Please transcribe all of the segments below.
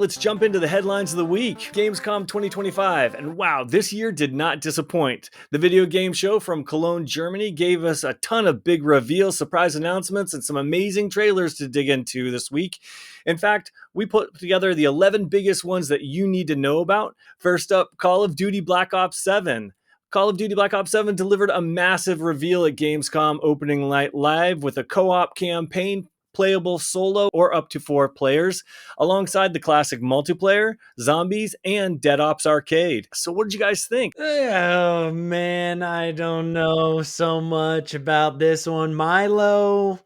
Let's jump into the headlines of the week. Gamescom 2025. And wow, this year did not disappoint. The video game show from Cologne, Germany gave us a ton of big reveals, surprise announcements, and some amazing trailers to dig into this week. In fact, we put together the 11 biggest ones that you need to know about. First up, Call of Duty Black Ops 7. Call of Duty Black Ops 7 delivered a massive reveal at Gamescom opening night live with a co-op campaign playable solo or up to 4 players, alongside the classic multiplayer, zombies, and Dead Ops Arcade. So what did you guys think? Oh man, I don't know so much about this one. Milo,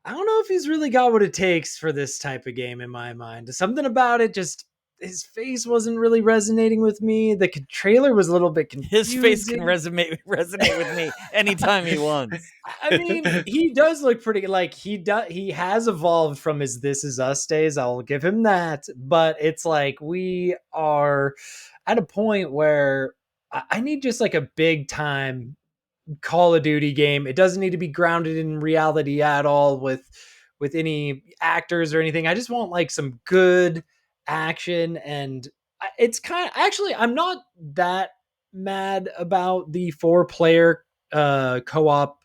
I don't know if he's really got what it takes for this type of game in my mind. Something about it just his face wasn't really resonating with me. The trailer was a little bit confusing. His face can resonate with me anytime he wants. I mean, he does look pretty like he has evolved from his This Is Us days. I'll give him that. But it's like we are at a point where I need just like a big time Call of Duty game. It doesn't need to be grounded in reality at all with any actors or anything. I just want like some good action, and it's kind of actually I'm not that mad about the 4-player co-op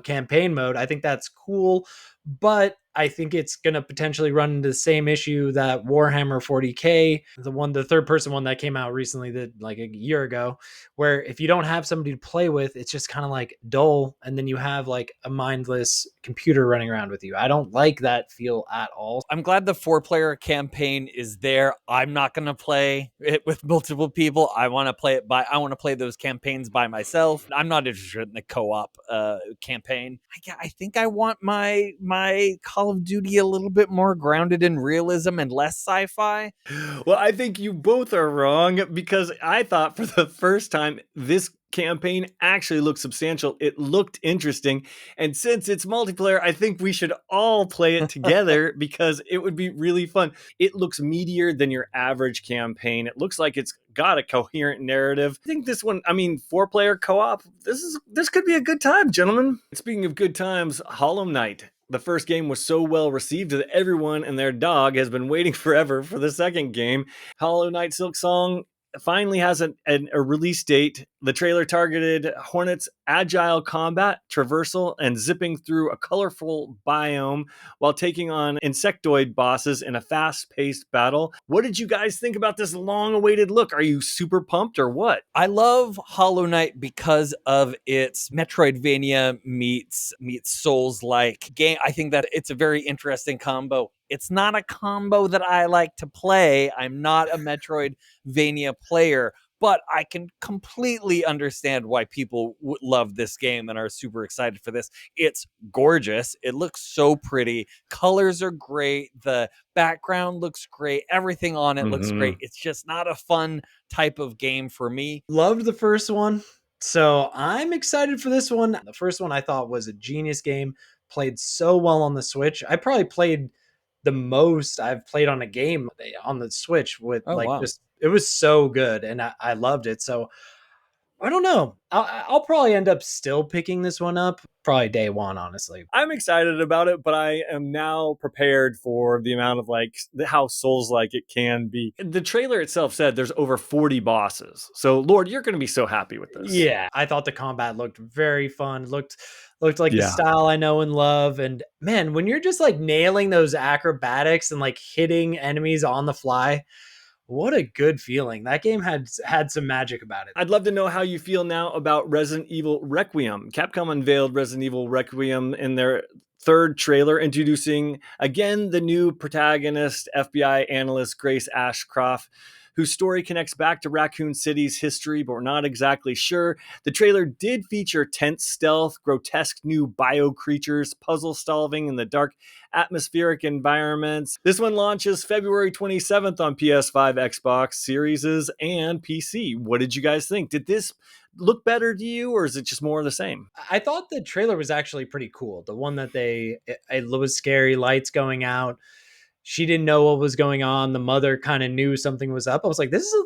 campaign mode. I think that's cool, but I think it's going to potentially run into the same issue that Warhammer 40K, the third person one that came out recently, that like a year ago, where if you don't have somebody to play with, it's just kind of like dull, and then you have like a mindless computer running around with you. I don't like that feel at all. I'm glad the 4-player campaign is there. I'm not going to play it with multiple people. I want to play those campaigns by myself. I'm not interested in the co-op campaign. I think I want my Call of Duty a little bit more grounded in realism and less sci-fi. Well, I think you both are wrong, because I thought for the first time this campaign actually looked substantial. It looked interesting. And since it's multiplayer, I think we should all play it together because it would be really fun. It looks meatier than your average campaign. It looks like it's got a coherent narrative. I think this one, 4-player co-op, this could be a good time, gentlemen. Speaking of good times, Hollow Knight. The first game was so well received that everyone and their dog has been waiting forever for the second game. Hollow Knight Silksong finally has a release date. The trailer targeted Hornet's agile combat, traversal, and zipping through a colorful biome while taking on insectoid bosses in a fast-paced battle. What did you guys think about this long-awaited look? Are you super pumped or what? I love Hollow Knight because of its Metroidvania meets Souls-like game. I think that it's a very interesting combo. It's not a combo that I like to play. I'm not a Metroidvania player, but I can completely understand why people love this game and are super excited for this. It's gorgeous. It looks so pretty. Colors are great. The background looks great. Everything on it looks great. It's just not a fun type of game for me. Loved the first one, so I'm excited for this one. The first one I thought was a genius game. Played so well on the Switch. I probably played the most I've played on a game on the Switch with just it was so good, and I loved it. So I don't know. I'll probably end up still picking this one up probably day one, honestly. I'm excited about it, but I am now prepared for the amount of how Souls-like it can be. The trailer itself said there's over 40 bosses. So Lord, you're going to be so happy with this. Yeah, I thought the combat looked very fun. Looked like the style I know and love. And man, when you're just like nailing those acrobatics and like hitting enemies on the fly, what a good feeling. That game had some magic about it. I'd love to know how you feel now about Resident Evil Requiem. Capcom unveiled Resident Evil Requiem in their third trailer, introducing again the new protagonist, FBI analyst Grace Ashcroft, whose story connects back to Raccoon City's history, but we're not exactly sure. The trailer did feature tense stealth, grotesque new bio creatures, puzzle solving in the dark atmospheric environments. This one launches February 27th on PS5, Xbox Series, and PC. What did you guys think? Did this look better to you, or is it just more of the same? I thought the trailer was actually pretty cool. The one that it was scary, lights going out. She didn't know what was going on. The mother kind of knew something was up. I was like, this is a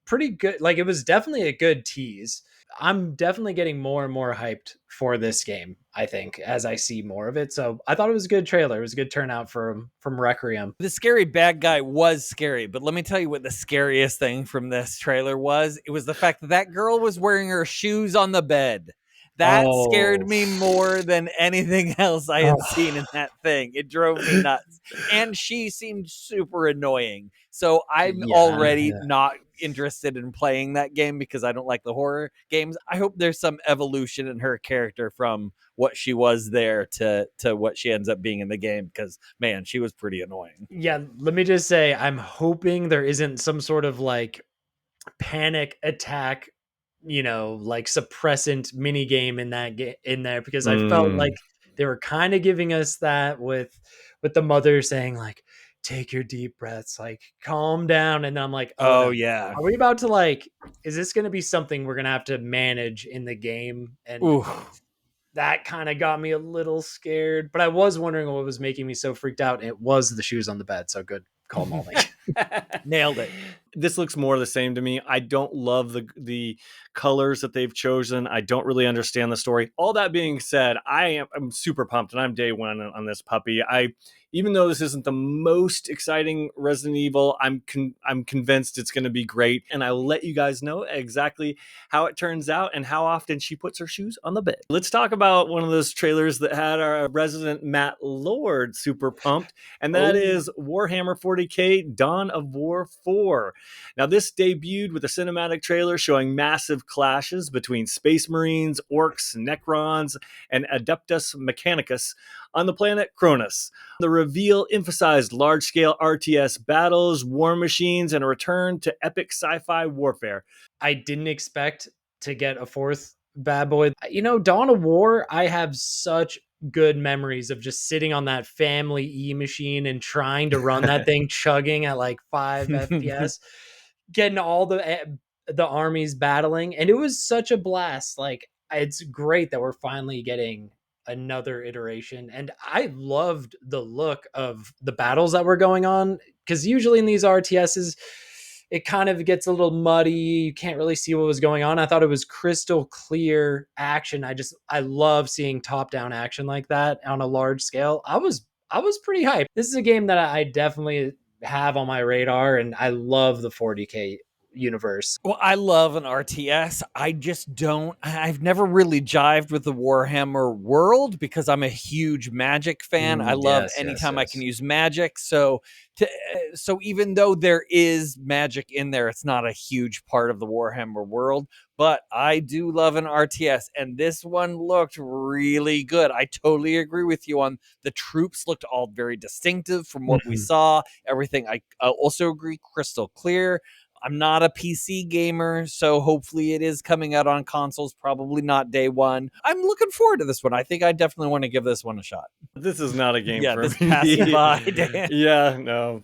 pretty good, like, it was definitely a good tease. I'm definitely getting more and more hyped for this game, I think, as I see more of it. So I thought it was a good trailer. It was a good turnout from Requiem. The scary bad guy was scary, but let me tell you what the scariest thing from this trailer was. It was the fact that that girl was wearing her shoes on the bed. That scared Oh. me more than anything else I had seen in that thing. It drove me nuts. And she seemed super annoying. So I'm already not interested in playing that game because I don't like the horror games. I hope there's some evolution in her character from what she was there to what she ends up being in the game, because man, she was pretty annoying. Yeah, let me just say, I'm hoping there isn't some sort of like panic attack, like suppressant mini game in that in there, because I felt like they were kind of giving us that with the mother saying like, take your deep breaths, like calm down, and I'm like, oh no, yeah. are we about to like, is this going to be something we're going to have to manage in the game? And Ooh. that kind of got me a little scared, but I was wondering what was making me so freaked out. It was the shoes on the bed. So good call, Molly. Nailed it. This looks more the same to me. I don't love the colors that they've chosen. I don't really understand the story. All that being said, I'm super pumped, and I'm day one on this puppy. Even though this isn't the most exciting Resident Evil, I'm convinced it's going to be great, and I will let you guys know exactly how it turns out and how often she puts her shoes on the bed. Let's talk about one of those trailers that had our resident Matt Lord super pumped, and that is Warhammer 40k Dawn of War 4. Now, this debuted with a cinematic trailer showing massive clashes between Space Marines, Orcs, Necrons, and Adeptus Mechanicus on the planet Cronus. The reveal emphasized large-scale RTS battles, war machines, and a return to epic sci-fi warfare. I didn't expect to get a fourth bad boy. Dawn of War, I have such good memories of just sitting on that family E machine and trying to run that thing chugging at like 5 FPS, getting all the armies battling, and it was such a blast. Like, it's great that we're finally getting another iteration, and I loved the look of the battles that were going on, because usually in these RTSs it kind of gets a little muddy, you can't really see what was going on. I thought it was crystal clear action. I love seeing top down action like that on a large scale. I was pretty hyped. This is a game that I definitely have on my radar, and I love the 40k universe. Well, I love an RTS. I've never really jived with the Warhammer world because I'm a huge Magic fan. I love anytime I can use magic. So even though there is magic in there, it's not a huge part of the Warhammer world, but I do love an RTS, and this one looked really good. I totally agree with you on the troops looked all very distinctive from what we saw. Everything, I also agree, crystal clear. I'm not a PC gamer, so hopefully it is coming out on consoles, probably not day one. I'm looking forward to this one. I think I definitely want to give this one a shot. This is not a game for this me. passing by, Dan. Yeah, no.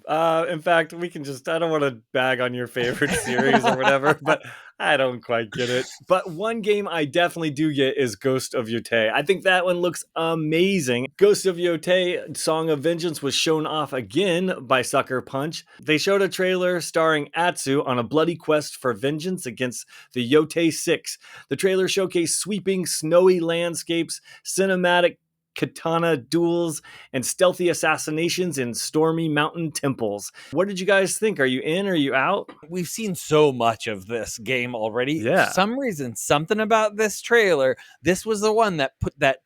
In fact, I don't want to bag on your favorite series or whatever, but I don't quite get it. But one game I definitely do get is Ghost of Yotei. I think that one looks amazing. Ghost of Yotei, Song of Vengeance, was shown off again by Sucker Punch. They showed a trailer starring Atsu on a bloody quest for vengeance against the Yotei Six. The trailer showcased sweeping, snowy landscapes, cinematic katana duels, and stealthy assassinations in stormy mountain temples. What did you guys think? Are you in? Are you out? We've seen so much of this game already. Yeah. For some reason, something about this trailer, this was the one that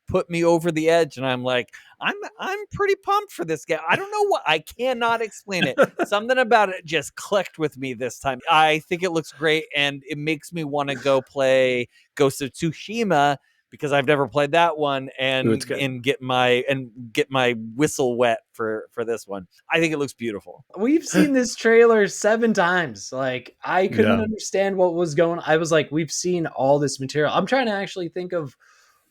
put me over the edge, and I'm like, I'm pretty pumped for this game. I don't know what, I cannot explain it. Something about it just clicked with me this time. I think it looks great, and it makes me want to go play Ghost of Tsushima, because I've never played that one, and get my whistle wet for this one. I think it looks beautiful. We've seen this trailer 7 times. Like, I couldn't understand what was going on. I was like, we've seen all this material. I'm trying to actually think of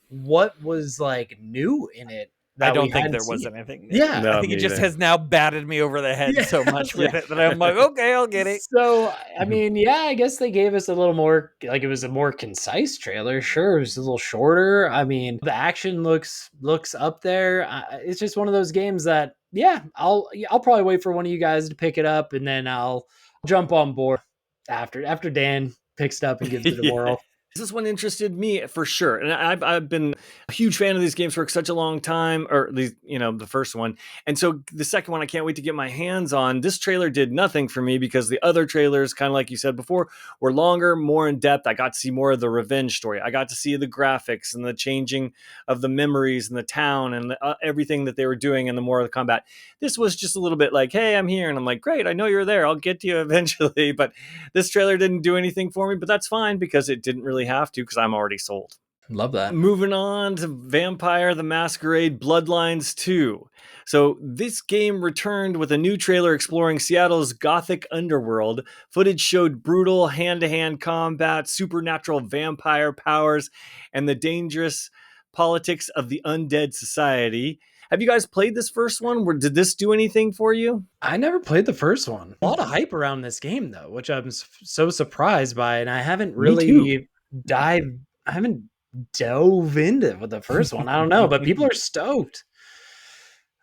what was like new in it. I don't think there was anything new. Yeah. No, I think it just has now batted me over the head so much with it that I'm like, okay, I'll get it. So, I mean, yeah, I guess they gave us a little more, like, it was a more concise trailer. Sure, it was a little shorter. I mean, the action looks up there. It's just one of those games that, yeah, I'll probably wait for one of you guys to pick it up, and then I'll jump on board after Dan picks it up and gives it a whirl. This one interested me for sure, and I've been a huge fan of these games for such a long time, or these, the first one, and so the second one I can't wait to get my hands on. This trailer did nothing for me because the other trailers, kind of like you said before, were longer, more in depth. I got to see more of the revenge story. I got to see the graphics and the changing of the memories and the town and everything that they were doing, and the more of the combat. This was just a little bit like, hey, I'm here, and I'm like, great, I know you're there. I'll get to you eventually, but this trailer didn't do anything for me. But that's fine because it didn't really have to, because I'm already sold. Love that. Moving on to Vampire the Masquerade Bloodlines 2. So this game returned with a new trailer exploring Seattle's gothic underworld. Footage showed brutal hand-to-hand combat, supernatural vampire powers, and the dangerous politics of the undead society. Have you guys played this first one? Did this do anything for you? I never played the first one. A lot of hype around this game, though, which I'm so surprised by, and I haven't really I haven't dove into with the first one. I don't know, but people are stoked.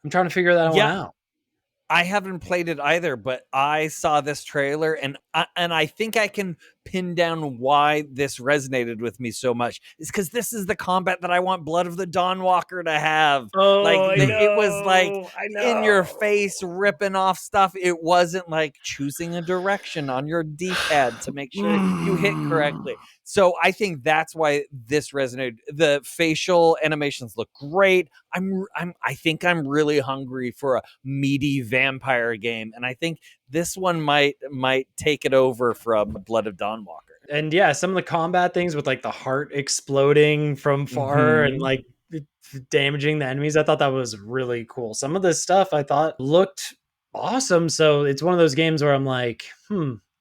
I'm trying to figure that one out. I haven't played it either, but I saw this trailer, and I think I can pin down why this resonated with me so much. Is because this is the combat that I want Blood of the Dawnwalker to have. Oh, it was like in your face, ripping off stuff. It wasn't like choosing a direction on your D-pad to make sure you hit correctly. So I think that's why this resonated. The facial animations look great. I think I'm really hungry for a meaty vampire game, and I think this one might take it over from Blood of Dawnwalker. And yeah, some of the combat things with like the heart exploding from far and like damaging the enemies, I thought that was really cool. Some of this stuff I thought looked awesome. So it's one of those games where I'm like,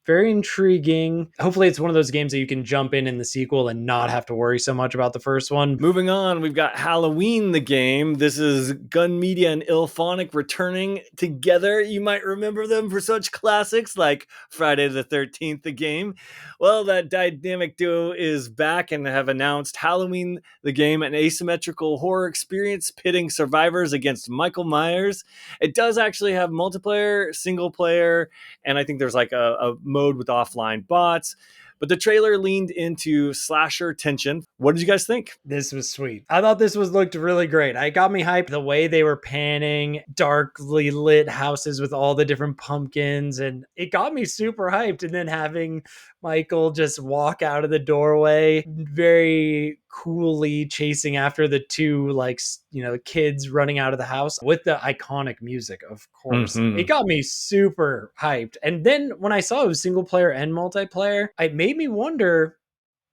very intriguing. Hopefully it's one of those games that you can jump in the sequel and not have to worry so much about the first one. Moving on, we've got Halloween the game. This is Gun Media and Ilphonic returning together. You might remember them for such classics like Friday the 13th the game. Well, that dynamic duo is back and have announced Halloween the game, an asymmetrical horror experience pitting survivors against Michael Myers. It does actually have multiplayer, single player, and I think there's like a mode with offline bots. But the trailer leaned into slasher tension. What did you guys think? This was sweet. I thought this looked really great. It got me hyped. The way they were panning darkly lit houses with all the different pumpkins, and it got me super hyped. And then having Michael just walk out of the doorway, very coolly chasing after the two, kids running out of the house with the iconic music, of course. It got me super hyped. And then when I saw it was single player and multiplayer, it made me wonder,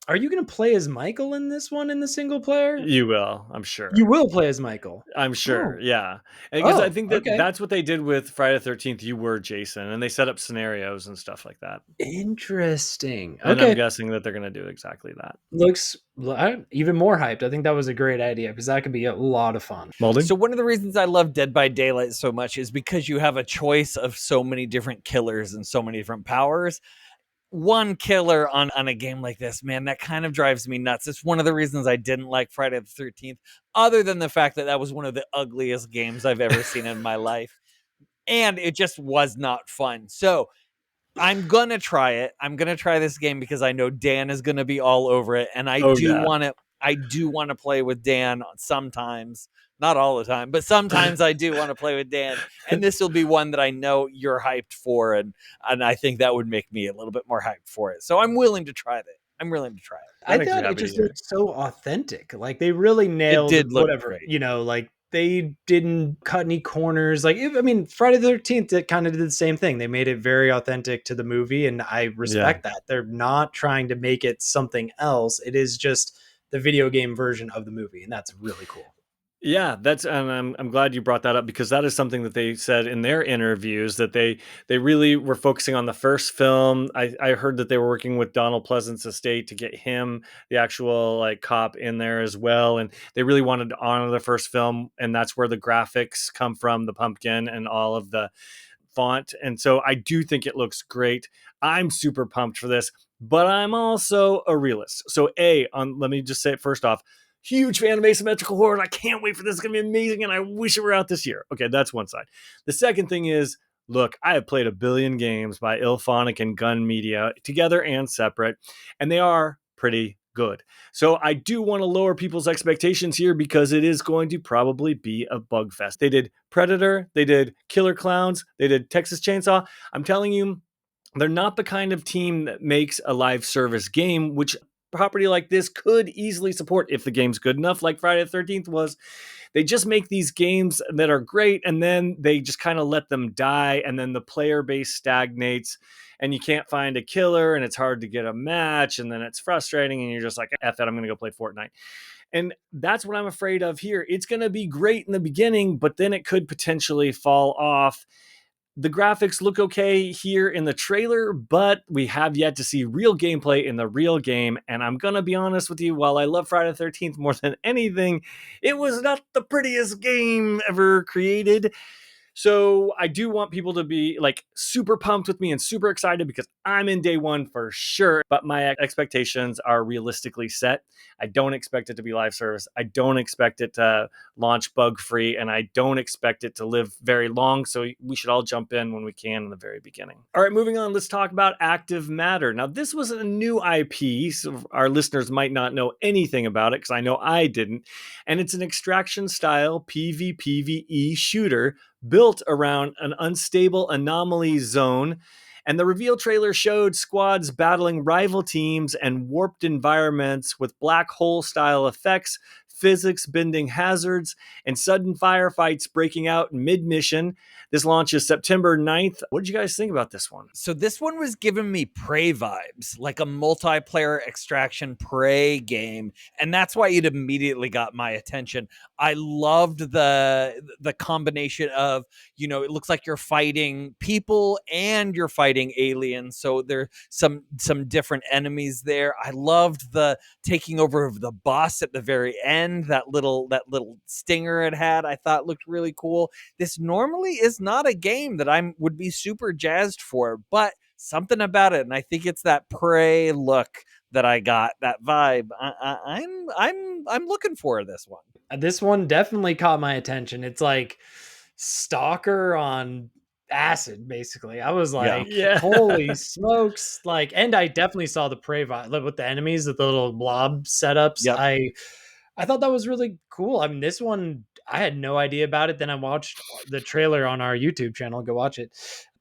are you going to play as Michael in this one in the single player? You will, I'm sure. You will play as Michael. I'm sure, yeah. Because I think that's what they did with Friday the 13th. You were Jason, and they set up scenarios and stuff like that. Interesting. And I'm guessing that they're going to do exactly that. Looks even more hyped. I think that was a great idea because that could be a lot of fun. Molding? So one of the reasons I love Dead by Daylight so much is because you have a choice of so many different killers and so many different powers. One killer on a game like this, man, that kind of drives me nuts. It's one of the reasons I didn't like Friday the 13th, other than the fact that was one of the ugliest games I've ever seen in my life. And it just was not fun. So I'm going to try it. I'm going to try this game because I know Dan is going to be all over it. And I do want to play with Dan sometimes. Not all the time, but sometimes I do want to play with Dan. And this will be one that I know you're hyped for. And I think that would make me a little bit more hyped for it. So I'm willing to try it. I thought it just looked so authentic. Like they really nailed it. Did look whatever, great. They didn't cut any corners. Friday the 13th, it kind of did the same thing. They made it very authentic to the movie. And I respect that. They're not trying to make it something else. It is just the video game version of the movie. And that's really cool. Yeah, and I'm glad you brought that up because that is something that they said in their interviews, that they really were focusing on the first film. I heard that they were working with Donald Pleasance's estate to get him, the actual cop, in there as well, and they really wanted to honor the first film, and that's where the graphics come from, the pumpkin and all of the font. And so I do think it looks great. I'm super pumped for this, but I'm also a realist. So let me just say it first off. Huge fan of asymmetrical horror. I can't wait for this. It's going to be amazing, and I wish it were out this year. Okay, that's one side. The second thing is, look, I have played a billion games by Ilphonic and Gun Media, together and separate, and they are pretty good. So I do want to lower people's expectations here because it is going to probably be a bug fest. They did Predator, they did Killer Clowns, they did Texas Chainsaw. I'm telling you, they're not the kind of team that makes a live service game, which property like this could easily support if the game's good enough, like Friday the 13th was. They just make these games that are great, and then they just kind of let them die, and then the player base stagnates, and you can't find a killer, and it's hard to get a match, and then it's frustrating, and you're just like, F that, I'm going to go play Fortnite. And that's what I'm afraid of here. It's going to be great in the beginning, but then it could potentially fall off. The graphics look okay here in the trailer, but we have yet to see real gameplay in the real game. And I'm going to be honest with you, while I love Friday the 13th more than anything, it was not the prettiest game ever created. So I do want people to be like super pumped with me and super excited because I'm in day one for sure. But my expectations are realistically set. I don't expect it to be live service. I don't expect it to launch bug free, and I don't expect it to live very long. So we should all jump in when we can in the very beginning. All right, moving on. Let's talk about Active Matter. Now, this was a new IP, so our listeners might not know anything about it because I know I didn't. And it's an extraction style PvPvE shooter built around an unstable anomaly zone. And the reveal trailer showed squads battling rival teams and warped environments with black hole style effects, physics bending hazards, and sudden firefights breaking out mid-mission. This launches September 9th. What did you guys think about this one? So this one was giving me Prey vibes, like a multiplayer extraction Prey game. And that's why it immediately got my attention. I loved the combination of, you know, it looks like you're fighting people and you're fighting aliens. So there's some different enemies there. I loved the taking over of the boss at the very end. That little stinger it had, I thought looked really cool. This normally is not a game that I would be super jazzed for, but something about it, and I think it's that Prey look that I got, that vibe. I'm looking for this one. This one definitely caught my attention. It's like Stalker on acid, basically. I was like, Yeah. holy smokes. Like, and I definitely saw the Prey vibe with the enemies, with the little blob setups. Yep. I thought that was really cool. I mean, this one, I had no idea about it. Then I watched the trailer on our YouTube channel. Go watch it.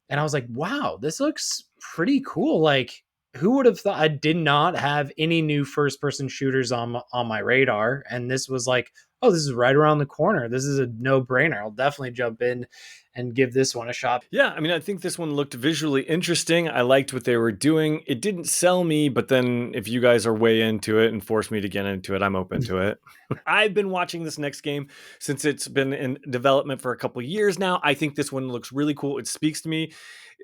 And I was like, wow, this looks pretty cool. Like, who would have thought? I did not have any new first person shooters on my radar. And this was like, oh, this is right around the corner. This is a no brainer. I'll definitely jump in and give this one a shot. Yeah, I mean, I think this one looked visually interesting. I liked what they were doing. It didn't sell me, but then if you guys are way into it and force me to get into it, I'm open to it. I've been watching this next game since it's been in development for a couple years now. I think this one looks really cool. It speaks to me.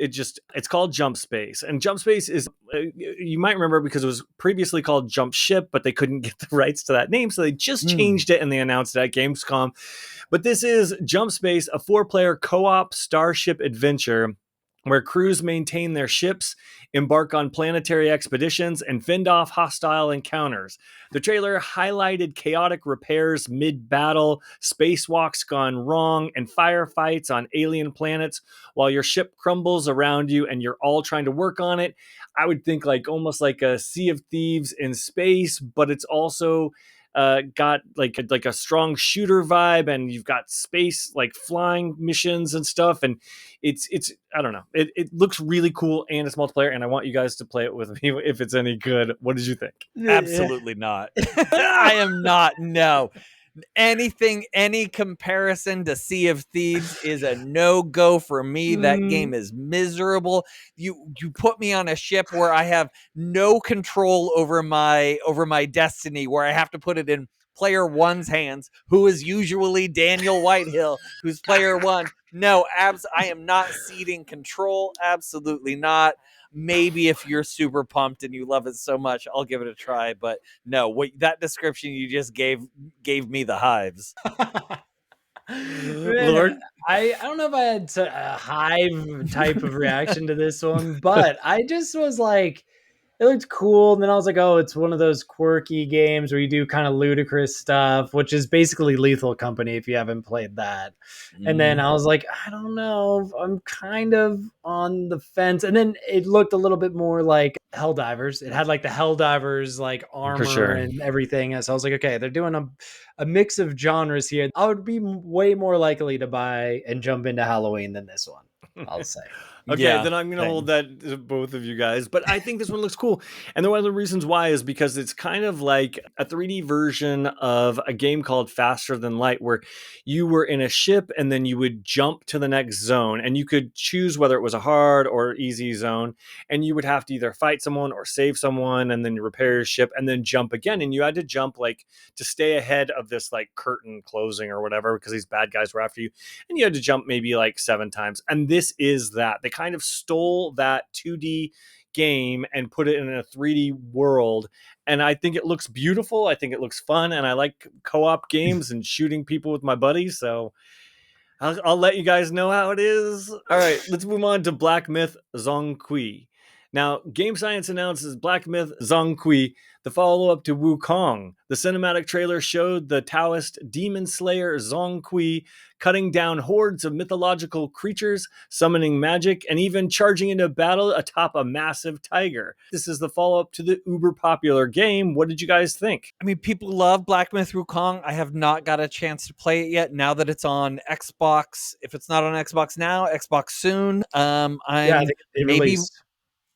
It's called Jump Space, and Jump Space is, you might remember because it was previously called Jump Ship, but they couldn't get the rights to that name. So they just changed it and they announced it at Gamescom. But this is Jump Space, a 4-player co-op starship adventure where crews maintain their ships, embark on planetary expeditions, and fend off hostile encounters. The trailer highlighted chaotic repairs mid-battle, spacewalks gone wrong, and firefights on alien planets while your ship crumbles around you and you're all trying to work on it. I would think like almost like a Sea of Thieves in space, but it's also got like a strong shooter vibe, and you've got space like flying missions and stuff, and it's I don't know, it looks really cool, and it's multiplayer, and I want you guys to play it with me if it's any good. What did you think? Absolutely not. I am not. No. Any comparison to Sea of Thieves is a no-go for me. That game is miserable. You put me on a ship where I have no control over my destiny, where I have to put it in player one's hands, who is usually Daniel Whitehill, who's player one. No, I am not ceding control. Absolutely not. Maybe if you're super pumped and you love it so much, I'll give it a try. But no, that description you just gave me the hives. Man, Lord? I don't know if I had a hive type of reaction to this one, but I just was like, it looked cool. And then I was like, oh, it's one of those quirky games where you do kind of ludicrous stuff, which is basically Lethal Company if you haven't played that. And then I was like, I don't know, I'm kind of on the fence. And then it looked a little bit more like Helldivers. It had like the Helldivers like For armor sure. and everything. So I was like, okay, they're doing a mix of genres here. I would be way more likely to buy and jump into Halloween than this one, I'll say. Okay, Yeah, then I'm going to same. hold that to both of you guys. But I think this one looks cool. And one of the reasons why is because it's kind of like a 3D version of a game called Faster Than Light, where you were in a ship and then you would jump to the next zone. And you could choose whether it was a hard or easy zone. And you would have to either fight someone or save someone and then you repair your ship and then jump again. And you had to jump like to stay ahead of this like curtain closing or whatever, because these bad guys were after you. And you had to jump maybe like 7 times. And this is that. They kind of stole that 2D game and put it in a 3D world. And I think it looks beautiful. I think it looks fun. And I like co-op games and shooting people with my buddies. So I'll let you guys know how it is. All right, let's move on to Black Myth Zhong Kui. Now, Game Science announces Black Myth Zhong Kui, the follow-up to Wukong. The cinematic trailer showed the Taoist demon slayer Zhong Kui cutting down hordes of mythological creatures, summoning magic, and even charging into battle atop a massive tiger. This is the follow-up to the uber-popular game. What did you guys think? I mean, people love Black Myth Wukong. I have not got a chance to play it yet. Now that it's on Xbox, if it's not on Xbox now, Xbox soon. Yeah, I think it maybe released.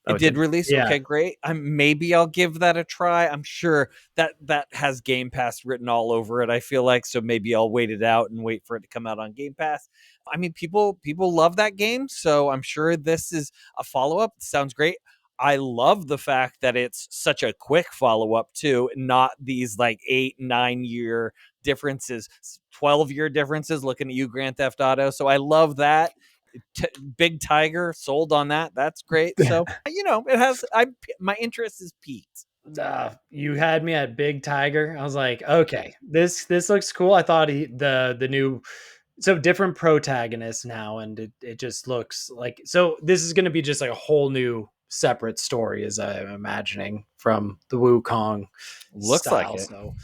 it did release. Yeah. Okay, great. Maybe I'll give that a try. I'm sure that has Game Pass written all over it, I feel like. So maybe I'll wait it out and wait for it to come out on Game Pass. I mean, people love that game, so I'm sure this is a follow-up. Sounds great. I love the fact that it's such a quick follow-up too, not these like 8-9 year differences, 12-year differences. Looking at you, Grand Theft Auto. So I love that. Big Tiger, sold on that. That's great. So it has. My interest is peaked. You had me at Big Tiger. I was like, okay, this looks cool. I thought the new, so different protagonists now, and it just looks like, so this is going to be just like a whole new separate story, as I'm imagining, from the Wukong Looks style. like it. So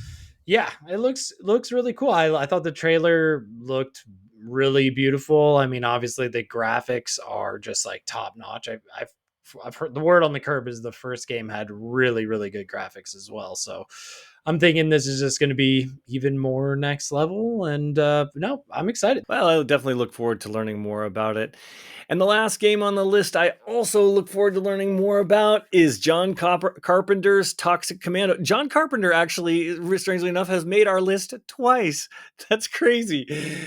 yeah, it looks really cool. I thought the trailer looked really beautiful. I mean, obviously the graphics are just like top notch. I've heard the word on the curb is the first game had really good graphics as well. So I'm thinking this is just going to be even more next level. And no, I'm excited. Well, I definitely look forward to learning more about it. And the last game on the list I also look forward to learning more about is John Carpenter's Toxic Commando. John Carpenter actually, strangely enough, has made our list twice. That's crazy.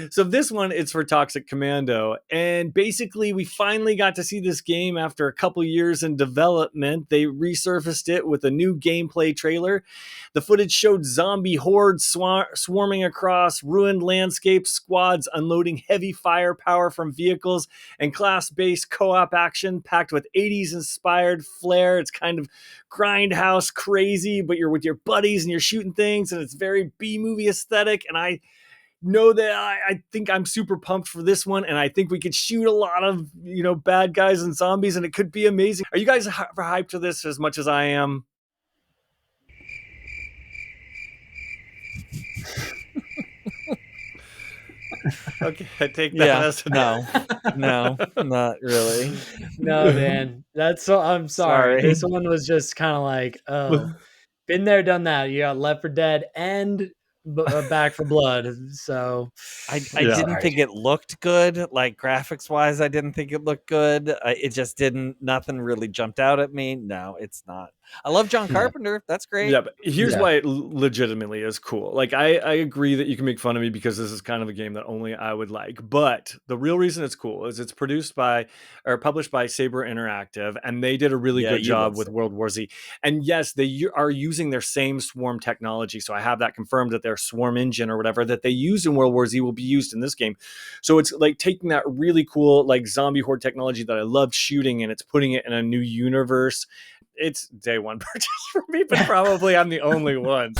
So this one, it's for Toxic Commando. And basically, we finally got to see this game after a couple years in development. They resurfaced it with a new gameplay trailer. The footage showed zombie hordes swarming across ruined landscapes, squads unloading heavy firepower from vehicles, and class-based co-op action packed with 80s-inspired flair. It's kind of grindhouse crazy, but you're with your buddies and you're shooting things, and it's very B-movie aesthetic, and I know that I think I'm super pumped for this one, and I think we could shoot a lot of bad guys and zombies, and it could be amazing. Are you guys hyped to this as much as I am? Okay, I take that as no, not really. No, man, I'm sorry. Sorry. This one was just kind of like, oh, been there, done that. You got Left 4 Dead and Back 4 Blood. So I didn't think it looked good, like graphics wise. I didn't think it looked good. It just didn't. Nothing really jumped out at me. No, it's not. I love John Carpenter. That's great. Yeah, but here's why it legitimately is cool. Like, I agree that you can make fun of me because this is kind of a game that only I would like. But the real reason it's cool is it's published by Saber Interactive, and they did a really good job with World War Z. And yes, they are using their same swarm technology. So I have that confirmed that their swarm engine or whatever that they used in World War Z will be used in this game. So it's like taking that really cool like zombie horde technology that I loved shooting, and it's putting it in a new universe. It's day one purchase for me, but probably I'm the only one.